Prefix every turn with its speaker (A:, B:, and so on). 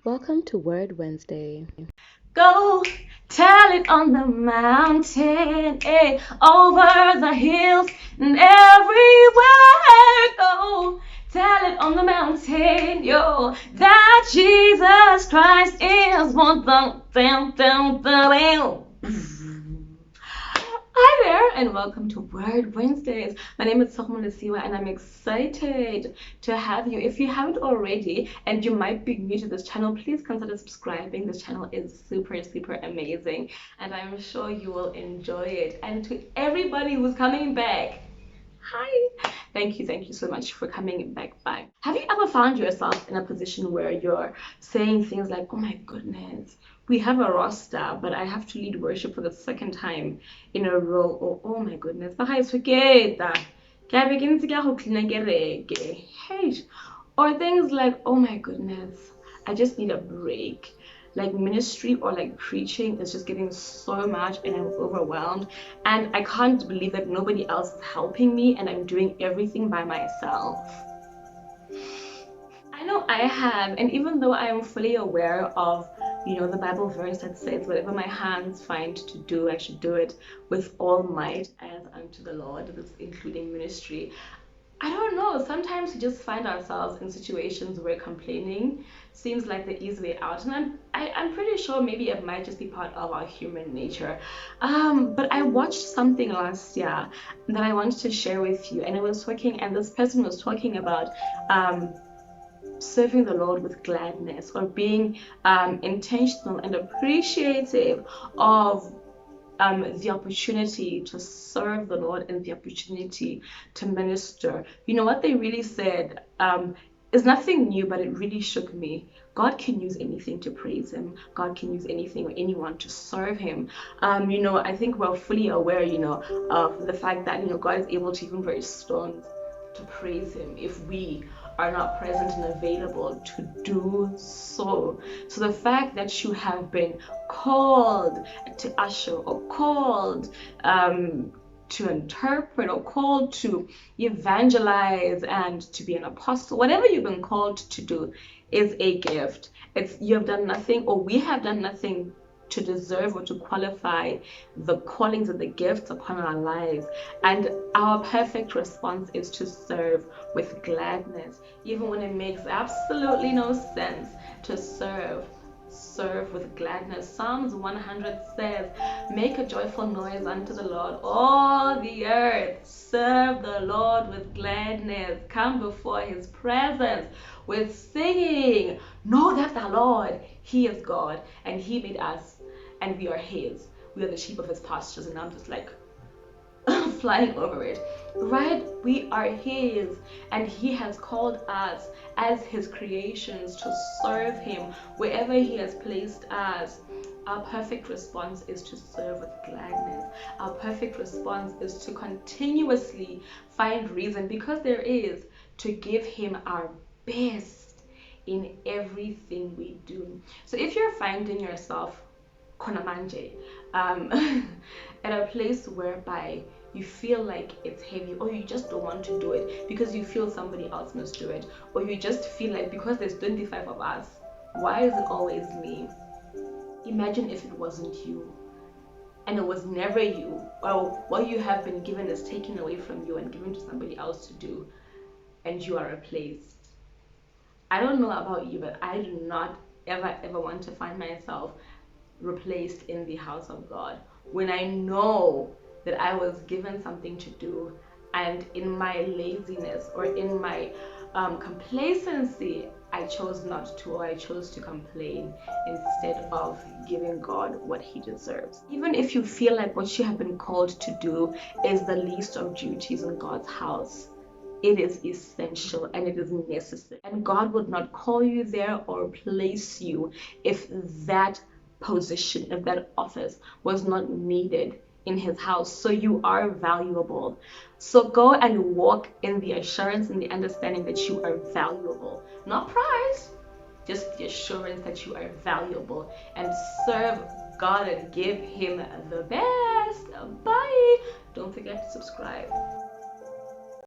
A: Welcome to Word Wednesday.
B: Go tell it on the mountain, over the hills and everywhere. Go tell it on the mountain, yo, that Jesus Christ is one. Hi there, and welcome to Word Wednesdays. My name is Xoxo, and I'm excited to have you. If you haven't already, and you might be new to this channel, please consider subscribing. This channel is super amazing, and I'm sure you will enjoy it. And to everybody who's coming back, hi. Thank you so much for coming back by. Have you ever found yourself in a position where you're saying things like, oh my goodness, we have a roster, but I have to lead worship for the second time in a row, or oh my goodness, hey, or things like, oh my goodness, I just need a break. Like ministry or like preaching is just getting so much and I'm overwhelmed, and I can't believe that nobody else is helping me and I'm doing everything by myself. I know I have, and even though I am fully aware of, the Bible verse that says, whatever my hands find to do, I should do it with all might as unto the Lord, that's including ministry. I don't know, sometimes we just find ourselves in situations where complaining seems like the easy way out, and I'm pretty sure maybe it might just be part of our human nature. But I watched something last year that I wanted to share with you, and this person was talking about serving the Lord with gladness, or being intentional and appreciative of the opportunity to serve the Lord and the opportunity to minister. You know what they really said is nothing new, but it really shook me. God can use anything to praise Him. God can use anything or anyone to serve Him. I think we're fully aware, of the fact that, God is able to even raise stones to praise Him if we are not present and available to do so. So the fact that you have been called to usher, or called to interpret, or called to evangelize, and to be an apostle, whatever you've been called to do is a gift. You have done nothing, or we have done nothing to deserve or to qualify the callings and the gifts upon our lives. And our perfect response is to serve with gladness, even when it makes absolutely no sense to serve with gladness. Psalms 100 says, make a joyful noise unto the Lord, all the earth. Serve the Lord with gladness. Come before His presence with singing. Know that the Lord, He is God, and He made us, and we are His. We are the sheep of His pastures. And I'm just like flying over it, right? We are His, and He has called us as His creations to serve Him wherever He has placed us. Our perfect response is to serve with gladness. Our perfect response is to continuously find reason, because there is, to give Him our best in everything we do. So if you're finding yourself konamanje, at a place whereby you feel like it's heavy, or you just don't want to do it because you feel somebody else must do it, or you just feel like because there's 25 of us, why is it always me? Imagine if it wasn't you, and it was never you, or what you have been given is taken away from you and given to somebody else to do, and you are replaced. I don't know about you, but I do not ever want to find myself replaced in the house of God, when I know that I was given something to do, and in my laziness or in my complacency, I chose not to, or I chose to complain instead of giving God what He deserves. Even if you feel like what you have been called to do is the least of duties in God's house, it is essential and it is necessary. And God would not call you there or place you if that position, if that office was not needed in His house. So you are valuable. So go and walk in the assurance and the understanding that you are valuable, not prized, just the assurance that you are valuable, and serve God and give Him the best. Bye. Don't forget to subscribe.